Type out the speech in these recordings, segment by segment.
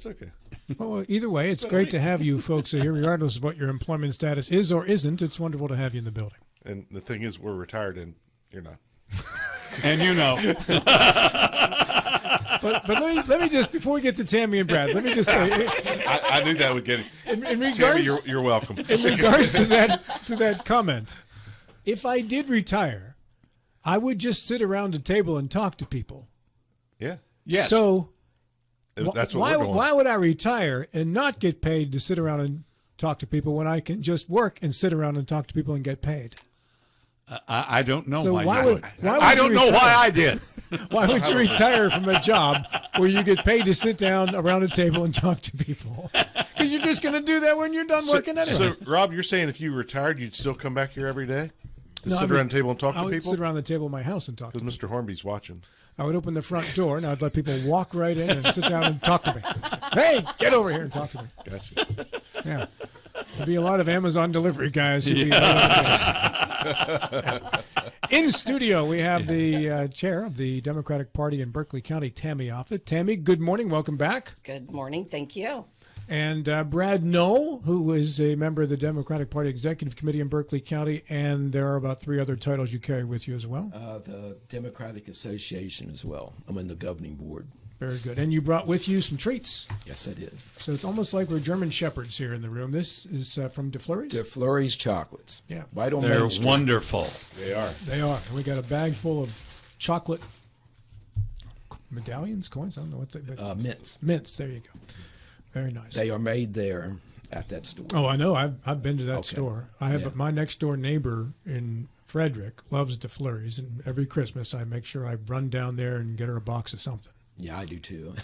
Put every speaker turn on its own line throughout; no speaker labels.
That's okay.
Well, either way, it's great to have you folks here, regardless of what your employment status is or isn't. It's wonderful to have you in the building.
And the thing is, we're retired, and you're not.
And you know.
But let me just, before we get to Tammy and Brad, let me just say,
I knew that would get it.
In regards,
Tammy, you're welcome.
In regards to that comment, if I did retire, I would just sit around a table and talk to people.
Yeah.
Yes.
So
That's what we're doing.
why would I retire and not get paid to sit around and talk to people when I can just work and sit around and talk to people and get paid?
I don't know
So
why you would.
I
don't know why I did.
Why would you retire from a job where you get paid to sit down around a table and talk to people? Because you're just going to do that when you're done working anyway.
So, Rob, you're saying if you retired, you'd still come back here every day to
No,
sit around the table and talk
I
to
would
people?
sit around the table in my house and talk to
Because
people.
Mr. Hornby's watching.
I would open the front door and I'd let people walk right in and sit down and talk to me. Hey, get over here and talk to me.
Gotcha.
Yeah. There'd be a lot of Amazon delivery guys. In studio, we have the chair of the Democratic Party in Berkeley County, Tammy Offutt. Tammy, good morning. Welcome back.
Good morning. Thank you.
And Brad Noll, who is a member of the Democratic Party Executive Committee in Berkeley County, and there are about 3 other titles you carry with you as well.
The Democratic Association as well. I'm in the governing board.
Very good. And you brought with you some treats.
Yes, I did.
So it's almost like we're German shepherds here in the room. This is from DeFleury's?
DeFleury's chocolates.
Yeah.
Right on
They're
Main Street.
wonderful.
They are.
They are. And we got a bag full of chocolate medallions, coins. I don't know what they
Mints.
Mints. There you go. Very nice.
They are made there at that store.
Oh, I know. I've been to that
Okay.
store. I have
Yeah.
my next door neighbor in Frederick loves DeFleury's, and every Christmas I make sure I run down there and get her a box of something.
Yeah, I do too.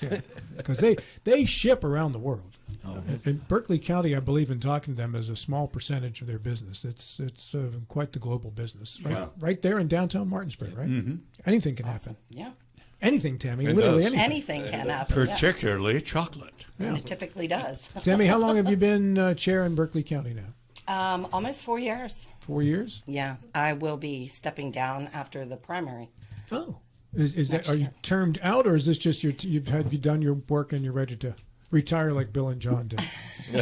Because they ship around the world.
Oh.
In Berkeley County, I believe in talking to them as a small percentage of their business. It's quite the global business. Right,
Wow.
right there in downtown Martinsburg, right? Mm-hmm. Anything can happen.
Yeah.
Anything, Tammy.
It
Literally
does.
anything.
Anything can happen. yes.
Particularly chocolate.
And it typically does.
Tammy, how long have you been chair in Berkeley County now?
Almost 4 years.
4 years?
Yeah. I will be stepping down after the primary.
Oh. Is that,
Next
are you
year.
termed out, or is this just you've done your work and you're ready to retire like Bill and John did?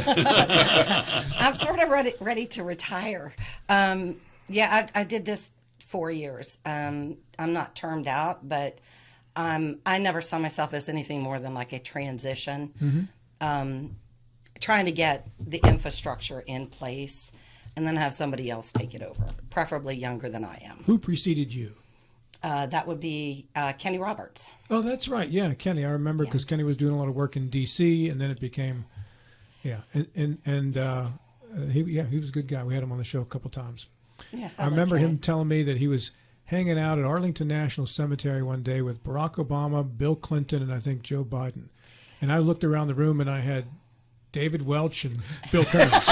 I'm sort of ready to retire. Yeah, I did this 4 years. I'm not termed out, but I never saw myself as anything more than like a transition. Trying to get the infrastructure in place and then have somebody else take it over, preferably younger than I am.
Who preceded you?
That would be Kenny Roberts.
Oh, that's right. Yeah, Kenny. I remember because Kenny was doing a lot of work in D.C. and then it became, he was a good guy. We had him on the show a couple times.
Yeah,
I remember him telling me that he was hanging out at Arlington National Cemetery one day with Barack Obama, Bill Clinton, and I think Joe Biden. And I looked around the room and I had David Welch and Bill Kearns.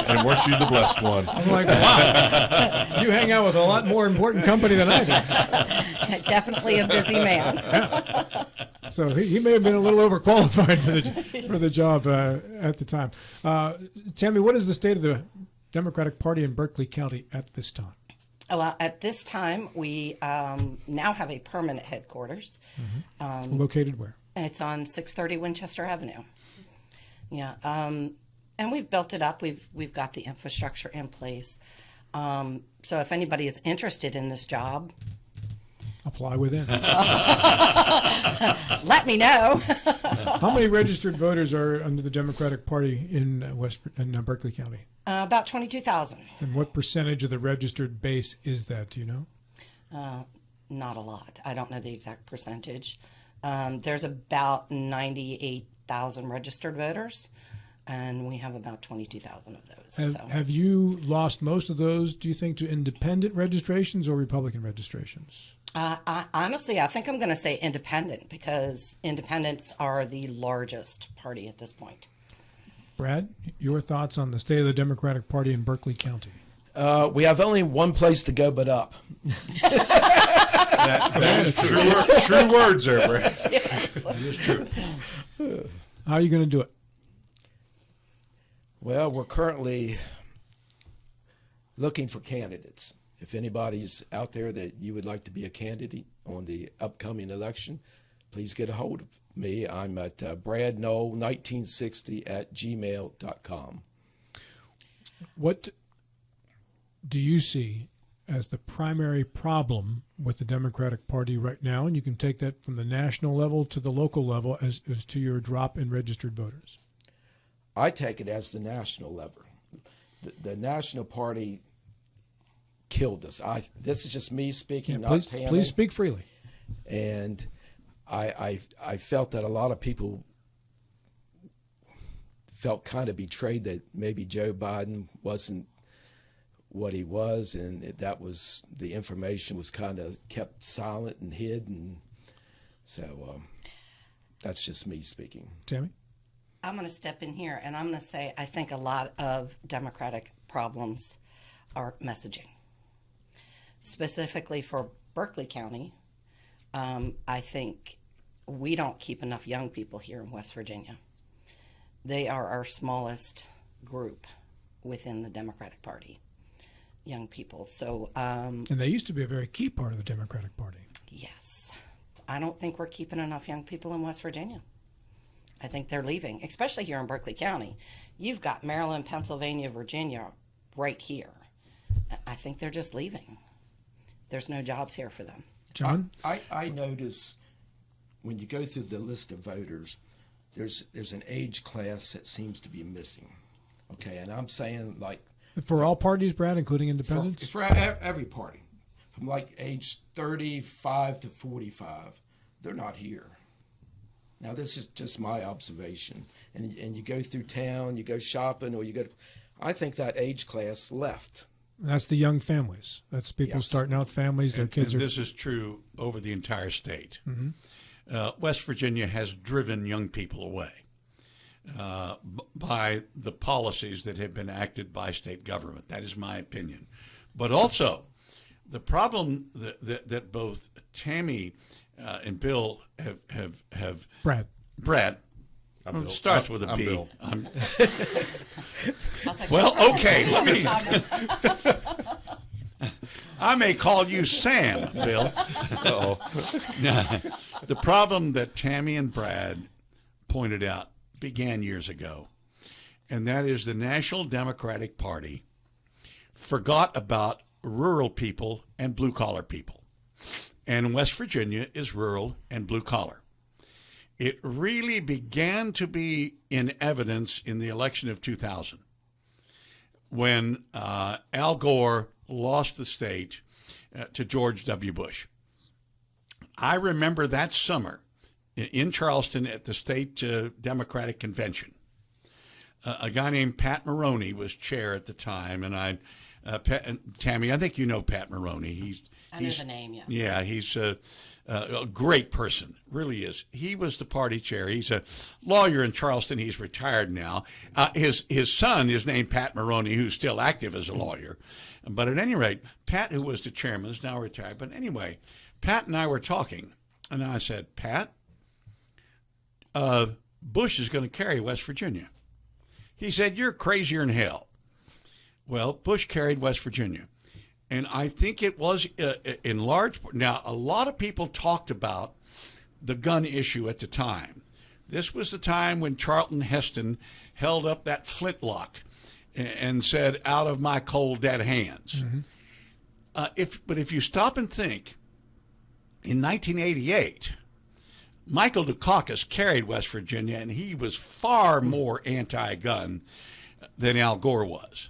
And weren't you the blessed one?
I'm like, wow, you hang out with a lot more important company than I do.
Definitely a busy man.
So he may have been a little overqualified for the job at the time. Tammy, what is the state of the Democratic Party in Berkeley County at this time?
Well, at this time, we now have a permanent headquarters.
Located where?
It's on 630 Winchester Avenue. Yeah, and we've built it up. We've got the infrastructure in place. So if anybody is interested in this job,
Apply within.
let me know.
How many registered voters are under the Democratic Party in Berkeley County?
About 22,000.
And what percentage of the registered base is that? Do you know?
Not a lot. I don't know the exact percentage. There's about 98,000 registered voters, and we have about 22,000 of those.
Have you lost most of those, do you think, to independent registrations or Republican registrations?
Honestly, I think I'm going to say independent because independents are the largest party at this point.
Brad, your thoughts on the state of the Democratic Party in Berkeley County?
We have only one place to go but up.
That is true words there, Brad.
That is true.
How are you going to do it?
Well, we're currently looking for candidates. If anybody's out there that you would like to be a candidate on the upcoming election, please get a hold of me. I'm at bradnoll1960@gmail.com.
What do you see as the primary problem with the Democratic Party right now? And you can take that from the national level to the local level as to your drop in registered voters.
I take it as the national level. The National Party killed us. This is just me speaking,
Yeah,
not Tammy.
please speak freely.
And I felt that a lot of people felt kind of betrayed that maybe Joe Biden wasn't what he was, and that was the information was kind of kept silent and hid, and so that's just me speaking.
Tammy?
I'm going to step in here and I'm going to say I think a lot of Democratic problems are messaging. Specifically for Berkeley County, I think we don't keep enough young people here in West Virginia. They are our smallest group within the Democratic Party, young people. So,
And they used to be a very key part of the Democratic Party.
yes, I don't think we're keeping enough young people in West Virginia. I think they're leaving, especially here in Berkeley County. You've got Maryland, Pennsylvania, Virginia right here. I think they're just leaving. There's no jobs here for them.
John?
I notice when you go through the list of voters, there's an age class that seems to be missing. Okay, and I'm saying like
For all parties, Brad, including independents?
for every party, from like age 35 to 45, they're not here. Now, this is just my observation. And you go through town, you go shopping, or you go. I think that age class left.
And that's the young families. That's people
Yes.
starting out families. Their kids
And
are.
this is true over the entire state.
Mm-hmm.
West Virginia has driven young people away by the policies that have been acted by state government. That is my opinion. But also, the problem that both Tammy and Bill have
Brad.
Well, it starts with a
I'm
B.
Bill.
Well, okay, let me. I may call you Sam, Bill.
Uh-oh.
The problem that Tammy and Brad pointed out began years ago, and that is the National Democratic Party forgot about rural people and blue-collar people. And West Virginia is rural and blue-collar. It really began to be in evidence in the election of 2000 when Al Gore lost the state to George W. Bush. I remember that summer in Charleston at the state Democratic Convention. A guy named Pat Maroney was chair at the time, and Tammy, I think you know Pat Maroney.
I know the name, yes.
Yeah, he's a great person, really is. He was the party chair. He's a lawyer in Charleston. He's retired now. His son is named Pat Maroney, who's still active as a lawyer. But at any rate, Pat, who was the chairman, is now retired. But anyway, Pat and I were talking, and I said, Pat, Bush is going to carry West Virginia. He said, you're crazier than hell. Well, Bush carried West Virginia. And I think it was in large part. Now, a lot of people talked about the gun issue at the time. This was the time when Charlton Heston held up that flintlock and said, out of my cold, dead hands. Mm-hmm. But if you stop and think, in 1988, Michael Dukakis carried West Virginia, and he was far more anti-gun than Al Gore was.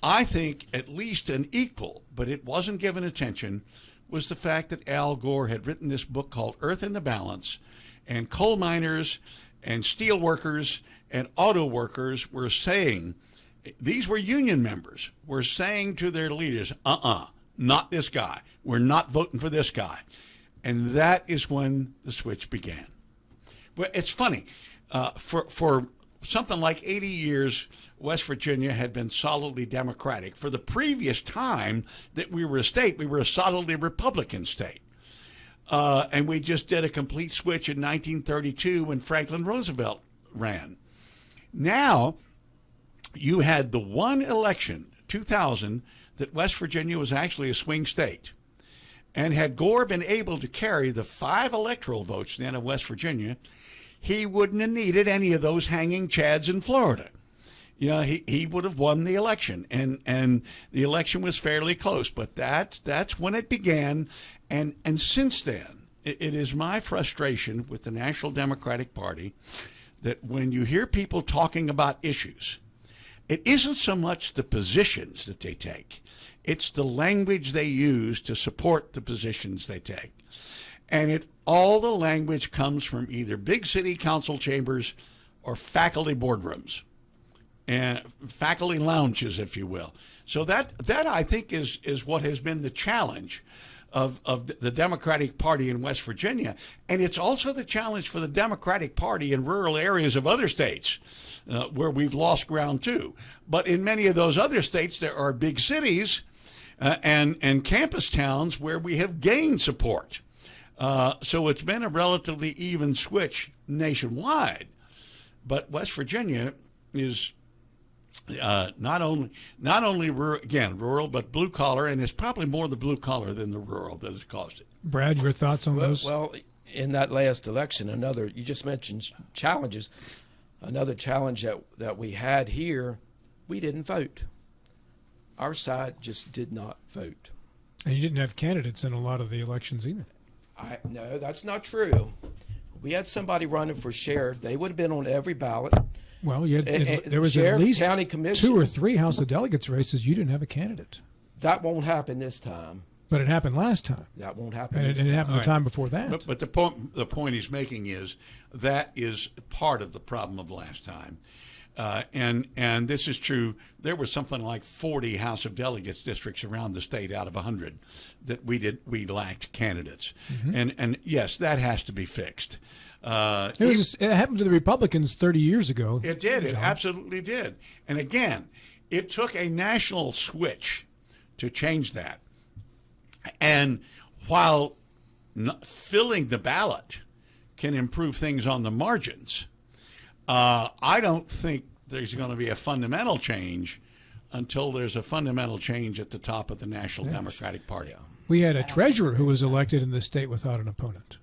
I think at least an equal, but it wasn't given attention, was the fact that Al Gore had written this book called Earth in the Balance, and coal miners and steel workers and auto workers were saying, these were union members, were saying to their leaders, not this guy. We're not voting for this guy. And that is when the switch began. Well, it's funny. For something like 80 years, West Virginia had been solidly Democratic. For the previous time that we were a state, we were a solidly Republican state. And we just did a complete switch in 1932 when Franklin Roosevelt ran. Now, you had the one election, 2000, that West Virginia was actually a swing state. And had Gore been able to carry the 5 electoral votes then of West Virginia, he wouldn't have needed any of those hanging chads in Florida. You know, he would have won the election, and the election was fairly close. But that's when it began, and since then, it is my frustration with the National Democratic Party that when you hear people talking about issues, it isn't so much the positions that they take. It's the language they use to support the positions they take. And all the language comes from either big city council chambers or faculty boardrooms and faculty lounges, if you will. So that I think is what has been the challenge of the Democratic Party in West Virginia. And it's also the challenge for the Democratic Party in rural areas of other states where we've lost ground too. But in many of those other states, there are big cities and campus towns where we have gained support. So it's been a relatively even switch nationwide. But West Virginia is not only rural, but blue collar, and it's probably more the blue collar than the rural that has caused it.
Brad, your thoughts on those?
Well, in that last election, you just mentioned challenges. Another challenge that we had here, we didn't vote. Our side just did not vote.
And you didn't have candidates in a lot of the elections either.
No, that's not true. We had somebody running for sheriff. They would have been on every ballot.
Well, there was
Sheriff,
at least
county commission.
2 or 3 House of Delegates races you didn't have a candidate.
That won't happen this time.
But it happened last time.
That won't happen
And
this
it
time.
happened the time before that.
But the point he's making is that is part of the problem of last time. And this is true. There were something like 40 House of Delegates districts around the state out of 100 that we lacked candidates. Mm-hmm. And yes, that has to be fixed.
It happened to the Republicans 30 years ago.
It did.
John.
It absolutely did. And again, it took a national switch to change that. And while filling the ballot can improve things on the margins, I don't think there's going to be a fundamental change until there's a fundamental change at the top of the National Democratic Party. Yeah.
We had a treasurer who was elected in the state without an opponent.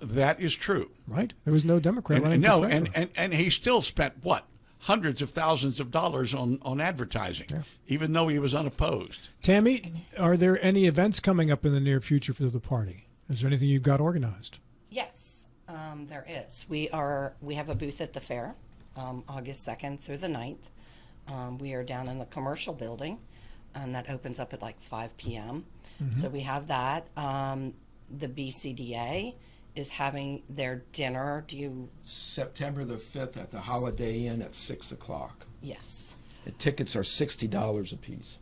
That is true.
Right? There was no Democrat running for treasurer.
And he still spent, hundreds of thousands of dollars on advertising, even though he was unopposed.
Tammy, are there any events coming up in the near future for the party? Is there anything you've got organized?
Yes, there is. We have a booth at the fair, August 2nd through the 9th. We are down in the commercial building, and that opens up at like 5 p.m. Mm-hmm. So we have that. The BCDA is having their dinner.
September the 5th at the Holiday Inn at 6 o'clock.
Yes.
The tickets are $60 a piece.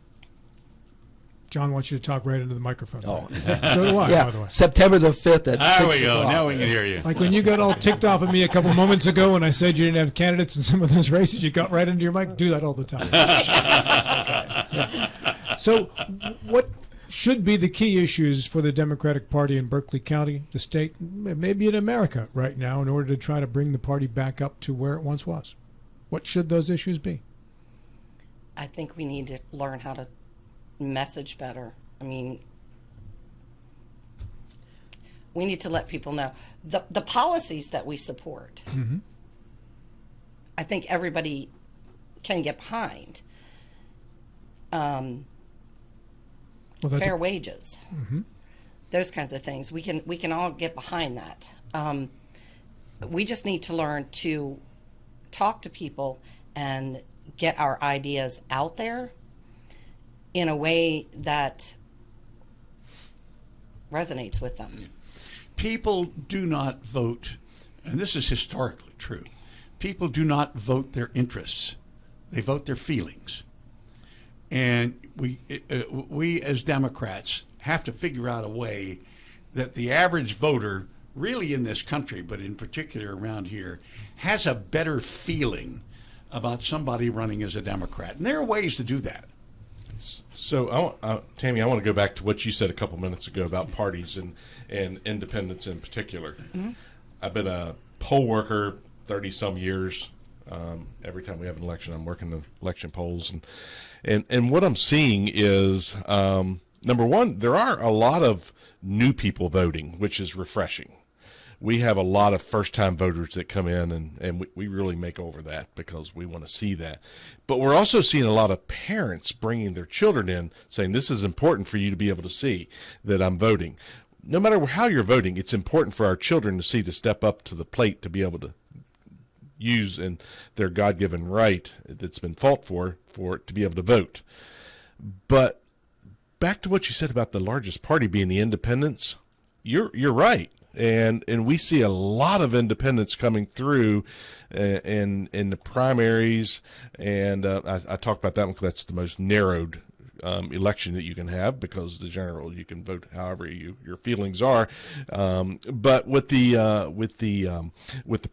John wants you to talk right into the microphone.
Oh.
So do I, by the way.
September the 5th at 6 o'clock.
There we go. Now we can hear you.
Like when you got all ticked off at me a couple moments ago when I said you didn't have candidates in some of those races, you got right into your mic. Do that all the time. So what should be the key issues for the Democratic Party in Berkeley County, the state, maybe in America right now, in order to try to bring the party back up to where it once was? What should those issues be?
I think we need to learn how to message better. I mean, we need to let people know the policies that we support. Mm-hmm. I think everybody can get behind. Fair wages, mm-hmm. those kinds of things. We can all get behind that. We just need to learn to talk to people and get our ideas out there in a way that resonates with them.
People do not vote, and this is historically true. People do not vote their interests; they vote their feelings. And we as Democrats have to figure out a way that the average voter, really in this country, but in particular around here, has a better feeling about somebody running as a Democrat. And there are ways to do that.
So, Tammy, I want to go back to what you said a couple minutes ago about parties and independents in particular. Mm-hmm. I've been a poll worker 30-some years. Every time we have an election, I'm working the election polls, and what I'm seeing is, Number one, there are a lot of new people voting, which is refreshing. We have a lot of first-time voters that come in, and we really make over that because we want to see that. But we're also seeing a lot of parents bringing their children in, saying this is important for you to be able to see that I'm voting. No matter how you're voting, it's important for our children to see, to step up to the plate, to be able to use in their God-given right that's been fought for to be able to vote. But back to what you said about the largest party being the independents, you're right. And we see a lot of independents coming through in the primaries, and I talk about that one because that's the most narrowed election that you can have, because the general you can vote however your feelings are. But with the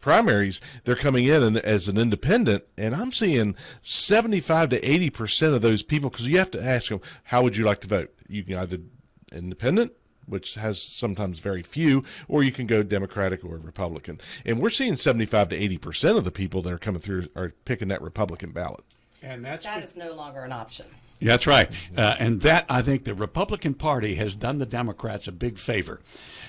primaries, they're coming in as an independent, and I'm seeing 75 to 80% of those people, because you have to ask them, how would you like to vote? You can either independent, which has sometimes very few, or you can go Democratic or Republican. And we're seeing 75 to 80% of the people that are coming through are picking that Republican ballot.
And that
is no longer an option.
That's right. And that, I think, the Republican Party has done the Democrats a big favor.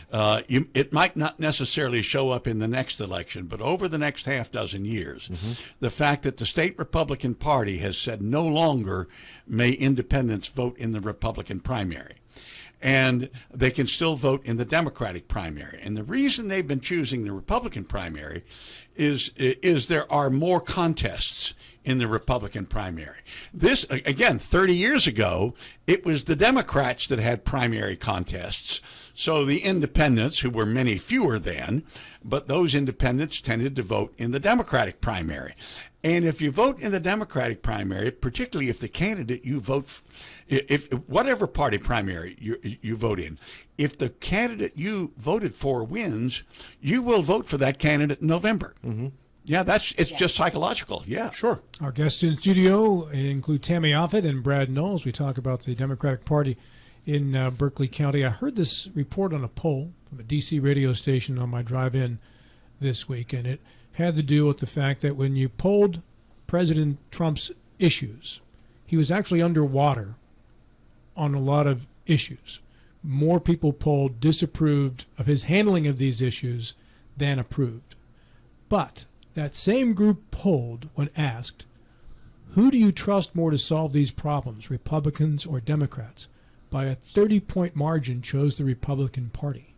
It might not necessarily show up in the next election, but over the next half dozen years, the fact that the state Republican Party has said no longer may independents vote in the Republican primary, and they can still vote in the Democratic primary. And the reason they've been choosing the Republican primary is there are more contests in the Republican primary. This, again, 30 years ago, it was the Democrats that had primary contests. So the independents, who were many fewer then, but those independents tended to vote in the Democratic primary. And if you vote in the Democratic primary, particularly if the candidate you vote, if whatever party primary you vote in, if the candidate you voted for wins, you will vote for that candidate in November. Yeah, it's just psychological. Yeah, sure.
Our guests in studio include Tammy Offutt and Brad Noll. We talk about the Democratic Party in Berkeley County. I heard this report on a poll from a D.C. radio station on my drive-in this week, and it had to do with the fact that when you polled President Trump's issues, he was actually underwater on a lot of issues. More people polled disapproved of his handling of these issues than approved. But that same group polled when asked, who do you trust more to solve these problems, Republicans or Democrats? By a 30-point margin chose the Republican Party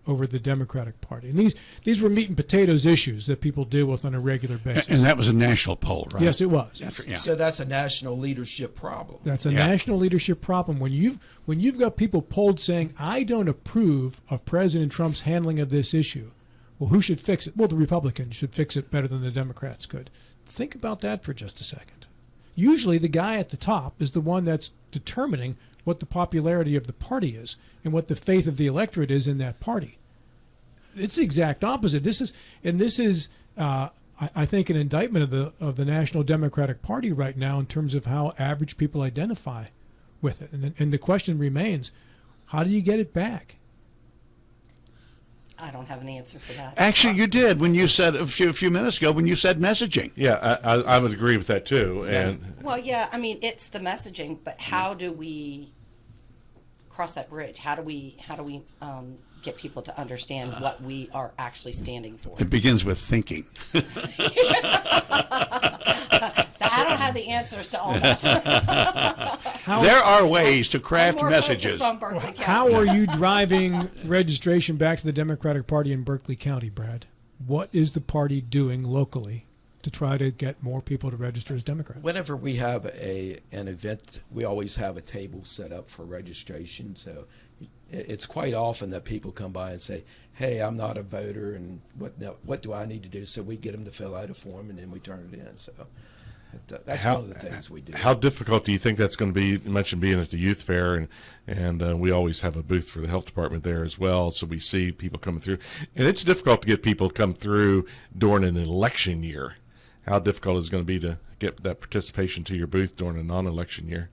over the Democratic Party. And these were meat and potatoes issues that people deal with on a regular basis.
And that was a national poll, right?
Yes, it was.
Yeah.
So that's a national leadership problem.
That's a national leadership problem. When you've got people polled saying, I don't approve of President Trump's handling of this issue, well, who should fix it? Well, the Republicans should fix it better than the Democrats could. Think about that for just a second. Usually the guy at the top is the one that's determining what the popularity of the party is and what the faith of the electorate is in that party. It's the exact opposite. This is, I think, an indictment of the National Democratic Party right now in terms of how average people identify with it. And the question remains, how do you get it back?
I don't have an answer for that.
Actually, you did when you said a few minutes ago when you said messaging.
Yeah, I would agree with that too. And
well, yeah, I mean, it's the messaging, but how do we cross that bridge? How do we get people to understand what we are actually standing for?
It begins with thinking.
I don't have the answers to all that.
There are ways to craft messages.
How are you driving registration back to the Democratic Party in Berkeley County, Brad? What is the party doing locally to try to get more people to register as Democrats?
Whenever we have an event, we always have a table set up for registration. So it's quite often that people come by and say, hey, I'm not a voter, and what do I need to do? So we get them to fill out a form, and then we turn it in. So that's one of the things we do.
How difficult do you think that's going to be? You mentioned being at the youth fair, and we always have a booth for the health department there as well, so we see people coming through. And it's difficult to get people to come through during an election year. How difficult is it going to be to get that participation to your booth during a non-election year?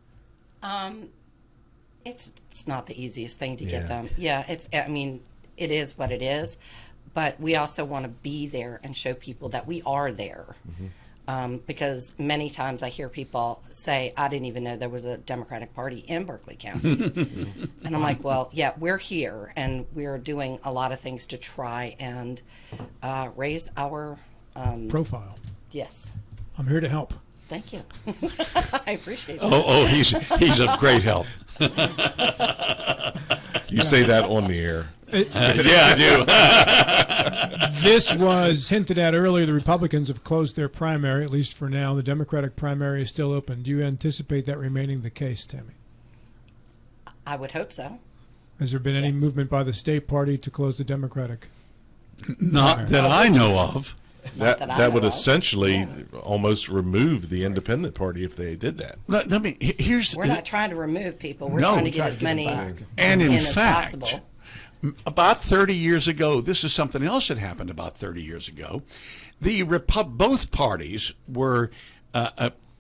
It's not the easiest thing to get them. Yeah, it is what it is, but we also want to be there and show people that we are there. Because many times I hear people say, I didn't even know there was a Democratic Party in Berkeley County. And I'm like, well, yeah, we're here, and we're doing a lot of things to try and raise our
Profile.
yes.
I'm here to help.
Thank you. I appreciate that.
Oh, he's of great help.
You say that on the air.
Yeah, I do.
This was hinted at earlier. The Republicans have closed their primary, at least for now. The Democratic primary is still open. Do you anticipate that remaining the case, Tammy?
I would hope so.
Has there been any
Yes.
movement by the state party to close the Democratic?
Not that I know of.
That
that I
that would
know of.
essentially almost remove the independent party if they did that.
Let me. Here's.
We're not trying to remove people. We're
No,
trying to get
trying
as
to get
many
them back.
And in
as
fact,
possible.
about 30 years ago, this is something else that happened about 30 years ago. The both parties were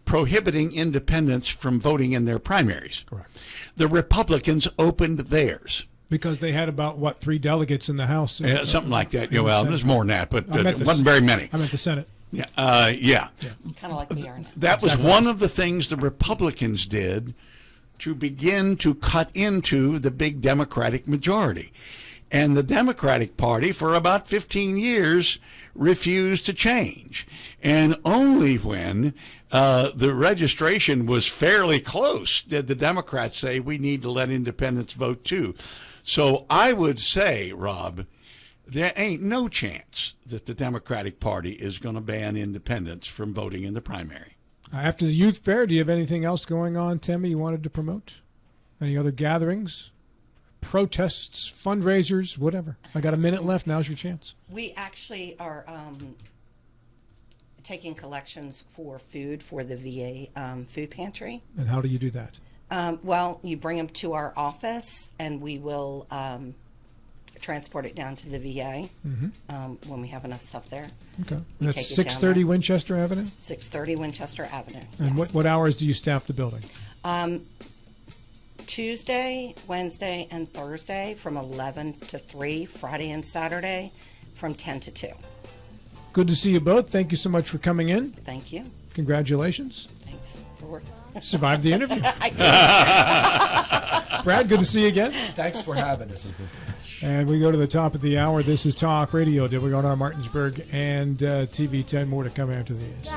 prohibiting independents from voting in their primaries.
Correct.
The Republicans opened theirs.
Because they had about, 3 delegates in the House?
Something like that.
in the
Well,
Senate.
there's more than that, but
I meant
it
the
wasn't very many.
I meant the Senate.
Yeah. Yeah.
Kind of like we are now.
That was one of the things the Republicans did to begin to cut into the big Democratic majority. And the Democratic Party, for about 15 years, refused to change. And only when the registration was fairly close did the Democrats say, we need to let independents vote too. So I would say, Rob, there ain't no chance that the Democratic Party is going to ban independents from voting in the primary.
After the youth fair, do you have anything else going on, Tammy, you wanted to promote? Any other gatherings, protests, fundraisers, whatever? I got a minute left. Now's your chance.
We actually are taking collections for food for the VA food pantry.
And how do you do that?
Well, you bring them to our office, and we will transport it down to the VA when we have enough stuff there.
Okay. And
We
that's
take it down
630
there.
Winchester Avenue?
630 Winchester Avenue.
And
yes.
what hours do you staff the building?
Tuesday, Wednesday, and Thursday from 11 to 3. Friday and Saturday from 10 to 2.
Good to see you both. Thank you so much for coming in.
Thank you.
Congratulations.
Thanks for working.
Survived the interview. Brad, good to see you again.
Thanks for having us.
And we go to the top of the hour. This is Talk Radio, WRR Martinsburg, and TV 10. More to come after these.